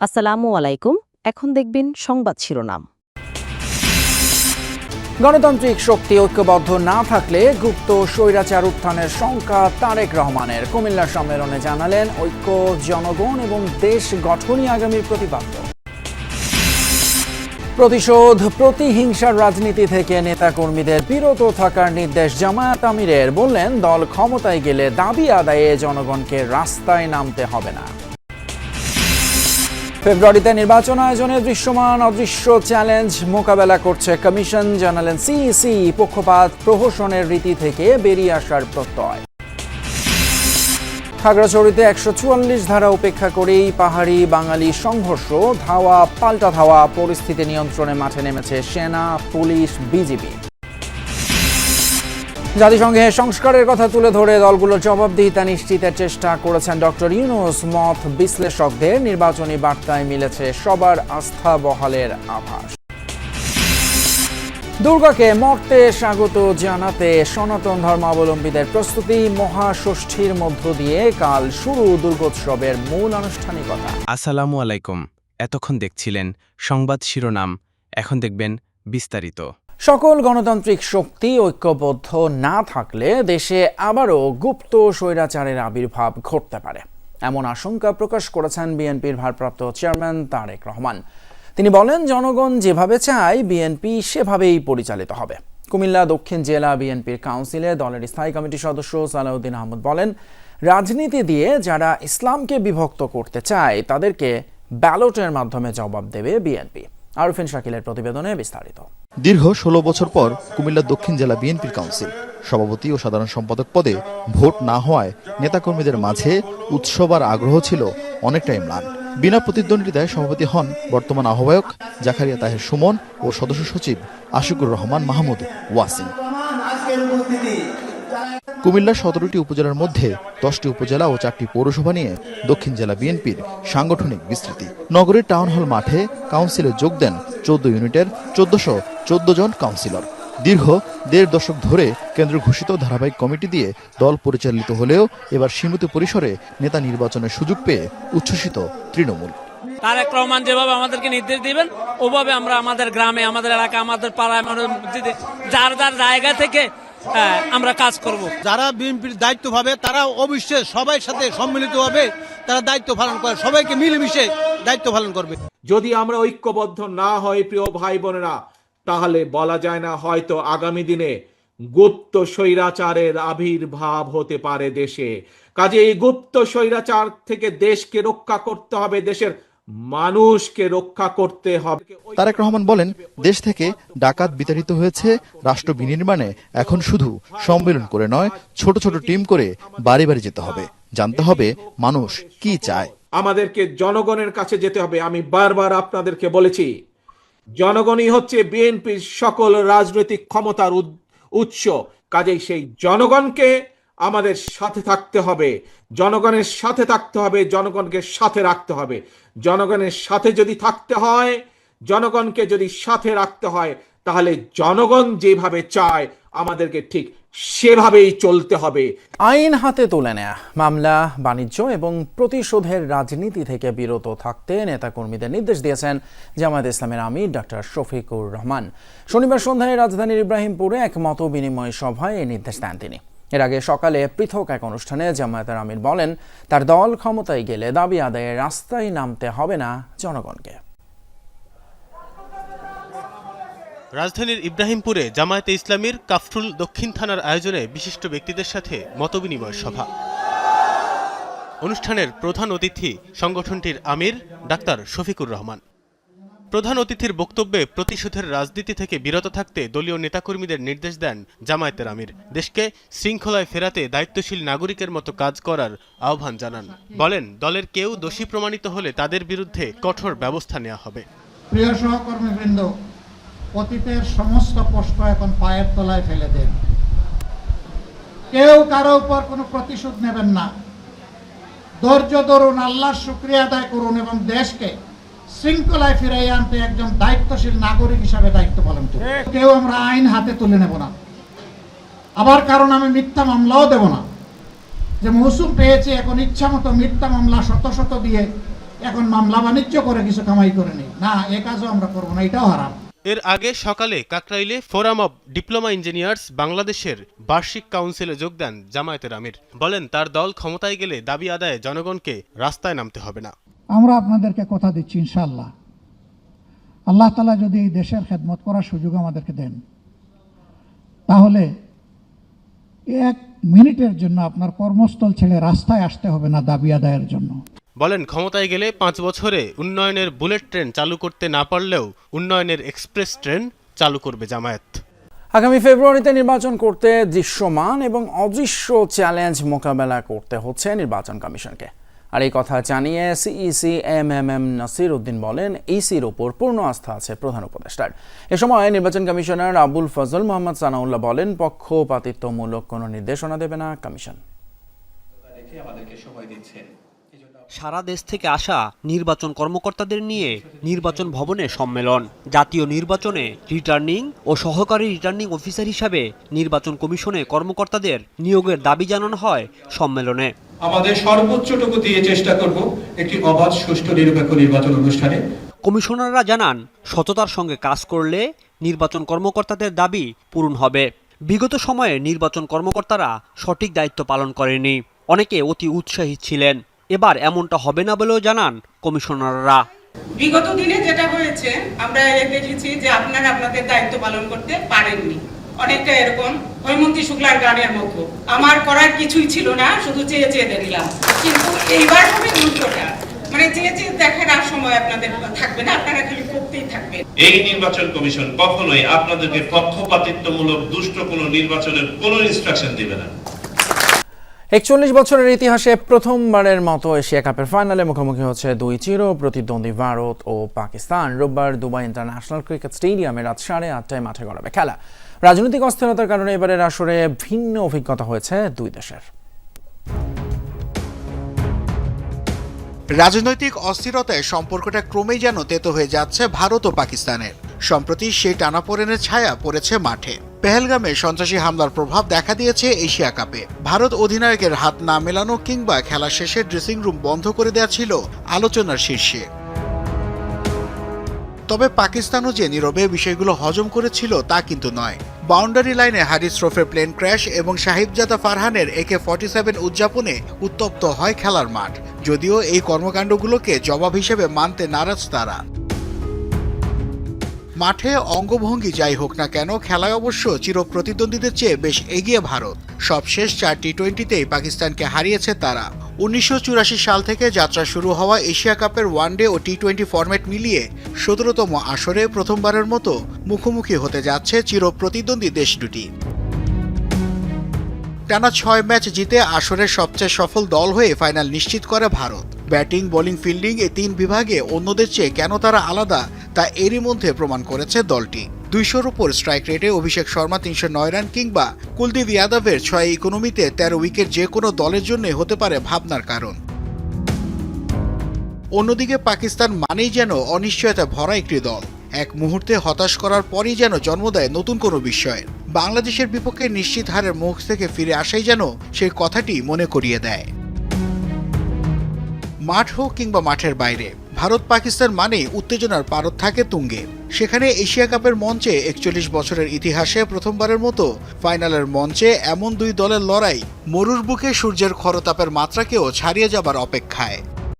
আসসালামু আলাইকুম। এখন দেখবেন সংবাদ শিরোনাম। গণতান্ত্রিক শক্তি ঐক্যবদ্ধ না থাকলে গুপ্ত স্বৈরাচার উত্থানের শঙ্কা তারেক রহমানের। কুমিল্লা সম্মেলনে জানালেন ঐক্য, জনগণ এবং দেশ গঠনই আগামীর প্রতিপাদ্য। প্রতিশোধ, প্রতিহিংসার রাজনীতি থেকে নেতাকর্মীদের বিরত থাকার নির্দেশ জামায়াত আমিরের। বললেন, দল ক্ষমতায় গেলে দাবি আদায়ে জনগণকে রাস্তায় নামতে হবে না। ফেব্রুয়ারিতে নির্বাচন আয়োজনে দৃশ্যমান অদৃশ্য চ্যালেঞ্জ মোকাবেলা করছে কমিশন। জানালেন সিইসি, পক্ষপাত প্রহসনের রীতি থেকে বেরিয়ে আসার প্রত্যয়। খাগড়াছড়িতে ১৪৪ ধারা উপেক্ষা করেই পাহাড়ি বাঙালি সংঘর্ষ, ধাওয়া পাল্টা ধাওয়া, পরিস্থিতি নিয়ন্ত্রণে মাঠে নেমেছে সেনা, পুলিশ, বিজিবি। জাতিসংঘে সংস্কারের কথা তুলে ধরে দলগুলোর জবাবদিহিতা নিশ্চিতের চেষ্টা করেছেন ডক্টর ইউনূস। মত বিশ্লেষকদের, নির্বাচনী বার্তায় মিলেছে সবার আস্থা বহালের আভাস। দুর্গাকে মর্তে স্বাগত জানাতে সনাতন ধর্মাবলম্বীদের প্রস্তুতি। মহাষষ্ঠীর মধ্য দিয়ে কাল শুরু দুর্গোৎসবের মূল আনুষ্ঠানিকতা। আসসালামু আলাইকুম। এতক্ষণ দেখছিলেন সংবাদ শিরোনাম, এখন দেখবেন বিস্তারিত। সকল গণতান্ত্রিক শক্তি ঐক্যবদ্ধ না থাকলে দেশে আবারও গুপ্ত স্বৈরাচারের আবির্ভাব ঘটতে পারে, এমন আশঙ্কা প্রকাশ করেছেন বিএনপির ভারপ্রাপ্ত চেয়ারম্যান তারেক রহমান। তিনি বলেন, জনগণ যেভাবে চায় বিএনপি সেভাবেই পরিচালিত হবে। কুমিল্লা দক্ষিণ জেলা বিএনপির কাউন্সিলে দলের স্থায়ী কমিটির সদস্য সালাউদ্দিন আহমদ বলেন, রাজনীতি দিয়ে যারা ইসলামকে বিভক্ত করতে চায় তাদেরকে ব্যালটের মাধ্যমে জবাব দেবে বিএনপি। আরফিন শাকিলের প্রতিবেদনে বিস্তারিত। দীর্ঘ ১৬ বছর পর কুমিল্লা দক্ষিণ জেলা বিএনপির কাউন্সিল সভাপতি ও সাধারণ সম্পাদক পদে ভোট না হওয়ায় নেতাকর্মীদের মাঝে উৎসব আর আগ্রহ ছিল অনেকটাই ম্লান। বিনা প্রতিদ্বন্দ্বিতায় সভাপতি হন বর্তমান আহ্বায়ক জাকারিয়া তাহের সুমন ও সদস্য সচিব আশিকুর রহমান মাহমুদ ওয়াসিম। কুমিল্লার ১৭টি উপজেলার মধ্যে 10টি উপজেলা ও 4টি পৌরসভা নিয়ে দক্ষিণ জেলা বিএনপির সাংগঠনিক বিস্তৃতি। নগরীর টাউন হল মাঠে কাউন্সিলে যোগ দেন 14 ইউনিটের 1414 জন কাউন্সিলর। দীর্ঘ 1.5 দশক ধরে কেন্দ্র ঘোষিত ধারাবাহিক কমিটি দিয়ে দল পরিচালিত হলেও এবার সীমিত পরিসরে নেতা নির্বাচনের সুযোগ পেয়ে উচ্ছ্বসিত তৃণমূল। তারেক রহমান যেভাবে আমাদেরকে নির্দেশ দিবেন ওভাবে আমরা আমাদের গ্রামে, আমাদের এলাকা, আমাদের পাড়ায়, আমাদের মসজিদে যার যার জায়গা থেকে আমরা কাজ করব। যারা বিএনপির দায়িত্ব পাবে তারা অবশ্যই সবাই সাথে সম্মিলিতভাবে তারা দায়িত্ব পালন করে, সবাইকে মিলেমিশে দায়িত্ব পালন করবে। যদি আমরা ঐক্যবদ্ধ না হই প্রিয় ভাই বোনেরা, তাহলে বলা যায় না, হয়তো আগামী দিনে গুপ্ত স্বৈরাচারের আবির্ভাব হতে পারে দেশে। কাজে এই গুপ্ত স্বৈরাচার থেকে দেশকে রক্ষা করতে হবে, দেশের মানুষকে রক্ষা করতে হবে। তারেক রহমান বলেন, দেশ থেকে ডাকাত বিতাড়িত হয়েছে, রাষ্ট্র বিনির্মাণে এখন শুধু সম্মেলন করে নয়, ছোট ছোট টিম করে বাড়ি বাড়ি যেতে হবে, জানতে হবে মানুষ কি চায়। আমাদেরকে জনগণের কাছে যেতে হবে। আমি বারবার আপনাদেরকে বলেছি, জনগণই হচ্ছে বিএনপির সকল রাজনৈতিক ক্ষমতার উৎস। কাজেই সেই জনগণকে আমাদের সাথে থাকতে হবে, জনগণের সাথে থাকতে হবে, জনগণকে সাথে রাখতে হবে। জনগণের সাথে যদি থাকতে হয়, জনগণকে যদি সাথে রাখতে হয়, তাহলে জনগণ যেভাবে চায় আমাদেরকে ঠিক সেভাবেই চলতে হবে। আইন হাতে তুলে নেয়া, মামলা, বাণিজ্য এবং প্রতিশোধের রাজনীতি থেকে বিরত থাকতে নেতাকর্মীদের নির্দেশ দিয়েছেন জামায়াত ইসলামের আমির ডক্টর শফিকুর রহমান। শনিবার সন্ধ্যায় রাজধানীর ইব্রাহিমপুরে এক মত বিনিময় সভায় এই নির্দেশ দেন তিনি। এর আগে সকালে পৃথক এক অনুষ্ঠানে জামায়াতের আমির বলেন, তার দল ক্ষমতায় গেলে দাবি আদায়ে রাস্তায় নামতে হবে না জনগণকে। রাজধানীর ইব্রাহিমপুরে জামায়াতে ইসলামীর কাফরুল দক্ষিণ থানার আয়োজনে বিশিষ্ট ব্যক্তিদের সাথে মতবিনিময় সভা। অনুষ্ঠানের প্রধান অতিথি সংগঠনটির আমির ডাক্তার শফিকুর রহমান। প্রধান অতিথির বক্তব্যে প্রতিশোধের রাজনীতি থেকে বিরত থাকতে দলীয় নেতাকর্মীদের নির্দেশ দেন জামায়াতের আমির। দেশকে শৃঙ্খলায় ফেরাতে দায়িত্বশীল নাগরিকের মতো কাজ করার আহ্বান জানান। বলেন, দলের কেউ দোষী প্রমাণিত হলে তাদের বিরুদ্ধে কঠোর ব্যবস্থা নেওয়া হবে। প্রিয় সহকর্মীবৃন্দ, অতীতের সমস্ত কষ্ট এখন পায়ের তলায় ফেলে দেন। কেউ কারো উপর কোনো প্রতিশোধ নেবেন না। ধৈর্য ধরুন, আল্লাহর শুকরিয়া আদায় করুন এবং দেশকে শৃঙ্খলায় ফিরাই আনতে একজন দায়িত্বশীল নাগরিক হিসাবে দায়িত্ব পালন করুন। কেউ আমরা আইন হাতে তুলে নেব না। আবার কারণ আমি মিথ্যা মামলাও দেব না, যে মৌসুম পেয়েছি এখন ইচ্ছা মতো মিথ্যা মামলা শত শত দিয়ে এখন মামলা বাণিজ্য করে কিছু কামাই করে নেই, না এ কাজও আমরা করবো না, এটাও হারাম। এর আগে সকালে কাকরাইলে ফোরাম অব ডিপ্লোমা ইঞ্জিনিয়ার্স বাংলাদেশের বার্ষিক কাউন্সিলে যোগ দেন জামায়াতের আমির। বলেন তার দল ক্ষমতায় গেলে দাবি আদায়ে জনগণকে রাস্তায় নামতে হবে না। আমরা আপনাদেরকে কথা দিচ্ছি, ইনশাআল্লাহ আল্লাহ তাআলা যদি এই দেশের খেদমত করার সুযোগ আমাদেরকে দেন, তাহলে 1 মিনিটের জন্য আপনার কর্মস্থল ছেড়ে রাস্তায় আসতে হবে না দাবি আদায়ের জন্য। বলেন ক্ষমতায় গেলে 5 বছরে উন্নয়নের বুলেট ট্রেন চালু করতে না পারলেও উন্নয়নের এক্সপ্রেস ট্রেন চালু করবে জামায়াত। আগামী ফেব্রুয়ারিতে নির্বাচন করতে দৃশ্যমান এবং অদৃশ্য চ্যালেঞ্জ মোকাবেলা করতে হচ্ছে নির্বাচন কমিশনকে। আর এই কথা জানিয়ে সিইসি এমএমএম নাসির উদ্দিন বলেন, ইসির ওপর পূর্ণ আস্থা আছে প্রধান উপদেষ্টার। এ সময় নির্বাচন কমিশনার আবুল ফজল মোহাম্মদ সানাউল্লাহ বলেন, পক্ষপাতিত্বমূলক কোনো নির্দেশনা দেবে না কমিশন। সারা দেশ থেকে আসা নির্বাচন কর্মকর্তাদের নিয়ে নির্বাচন ভবনে সম্মেলন। জাতীয় নির্বাচনে রিটার্নিং ও সহকারী রিটার্নিং অফিসার হিসাবে নির্বাচন কমিশনে কর্মকর্তাদের নিয়োগের দাবি জানানো হয় সম্মেলনে। আমাদের সর্বোচ্চটুকু দিয়ে চেষ্টা করব একটি অবাধ, সুষ্ঠু, নিরপেক্ষ নির্বাচন অনুষ্ঠানে। কমিশনাররা জানান, সততার সঙ্গে কাজ করলে নির্বাচন কর্মকর্তাদের দাবি পূরণ হবে। বিগত সময়ে নির্বাচন কর্মকর্তারা সঠিক দায়িত্ব পালন করেনি, অনেকে অতি উৎসাহী ছিলেন। এবার এমনটা হবে না বলেও জানান কমিশনাররা। বিগত দিনে যেটা হয়েছে আমরা দেখেছি যে আপনারা আপনাদের দায়িত্ব পালন করতে পারেননি, অনেকটা এরকম হৈমন্তী শুক্লার গানের মতো, আমার করার কিছুই ছিল না, শুধু চেয়ে চেয়ে দেখলাম। কিন্তু এইবার হবে উল্টোটা, মানে চেয়ে চেয়ে দেখার আর সময় আপনাদের থাকবে না, আপনারা খালি করতেই থাকবেন। এই নির্বাচন কমিশন কখনোই আপনাদেরকে পক্ষপাতিত্বমূলক দুষ্ট কোনো নির্বাচনের কোনো ইনস্ট্রাকশন দিবে না। 41 বছরের ইতিহাসে প্রথমবারের মতো এশিয়া কাপের ফাইনালে মুখোমুখি হচ্ছে 2 চির প্রতিদ্বন্দ্বী ভারত ও পাকিস্তান। রোববার দুবাই ইন্টারন্যাশনাল ক্রিকেট স্টেডিয়ামে রাত 8:30টায় মাঠে গড়াবে খেলা। রাজনৈতিক অস্থিরতার কারণে এবারের আসরে ভিন্ন অভিজ্ঞতা হয়েছে দুই দেশের। রাজনৈতিক অস্থিরতায় সম্পর্কটা ক্রমেই যেন তেতো হয়ে যাচ্ছে ভারত ও পাকিস্তানের। সম্প্রতি সেই টানাপোড়েনের ছায়া পড়েছে মাঠে। পেহেলগামে সন্ত্রাসী হামলার প্রভাব দেখা দিয়েছে এশিয়া কাপে। ভারত অধিনায়কের হাত না মেলানো কিংবা খেলা শেষে ড্রেসিং রুম বন্ধ করে দেওয়া ছিল আলোচনার শীর্ষে। তবে পাকিস্তানও যে নীরবে বিষয়গুলো হজম করেছিল তা কিন্তু নয়। বাউন্ডারি লাইনে হারিস রফের প্লেন ক্র্যাশ এবং সাহিবজাদা ফারহানের AK-47 উদযাপনে উত্তপ্ত হয় খেলার মাঠ। যদিও এই কর্মকাণ্ডগুলোকে জবাব হিসেবে মানতে নারাজ তারা। মাঠে অঙ্গভঙ্গি যাই হোক না কেন, খেলায় অবশ্য চির প্রতিদ্বন্দ্বীদের চেয়ে বেশ এগিয়ে ভারত। সবশেষ 4 টি-20তেই পাকিস্তানকে হারিয়েছে তারা। 1984 সাল থেকে যাত্রা শুরু হওয়া এশিয়া কাপের ওয়ানডে ও টি-20 ফরম্যাট মিলিয়ে 17তম আসরে প্রথমবারের মতো মুখোমুখি হতে যাচ্ছে চির প্রতিদ্বন্দ্বী দেশ দুটি। টানা 6 ম্যাচ জিতে আসরের সবচেয়ে সফল দল হয়ে ফাইনাল নিশ্চিত করে ভারত। ব্যাটিং, বোলিং, ফিল্ডিং এই 3 বিভাগে অন্যদের চেয়ে কেন তারা আলাদা তা এরই মধ্যে প্রমাণ করেছে দলটি। 200-র উপর স্ট্রাইক রেটে অভিষেক শর্মা 309 রান কিংবা কুলদীপ যাদবের 6 ইকোনমিতে 13 উইকেট যে কোনো দলের জন্য হতে পারে ভাবনার কারণ। অন্যদিকে পাকিস্তান মানেই যেন অনিশ্চয়তা ভরা একটি দল। এক মুহূর্তে হতাশ করার পরই যেন জন্ম দেয় নতুন কোনো বিস্ময়ের। বাংলাদেশের বিপক্ষে নিশ্চিত হারের মুখ থেকে ফিরে আসাই যেন সেই কথাটি মনে করিয়ে দেয়। মাঠ হোক কিংবা মাঠের বাইরে, ভারত পাকিস্তান মানেই উত্তেজনার পারদ থাকে তুঙ্গে। সেখানে এশিয়া কাপের মঞ্চে 41 বছরের ইতিহাসে প্রথমবারের মতো ফাইনালের মঞ্চে এমন দুই দলের লড়াই মরুর বুকে সূর্যের খরতাপের মাত্রাকেও ছাড়িয়ে যাবার অপেক্ষায়।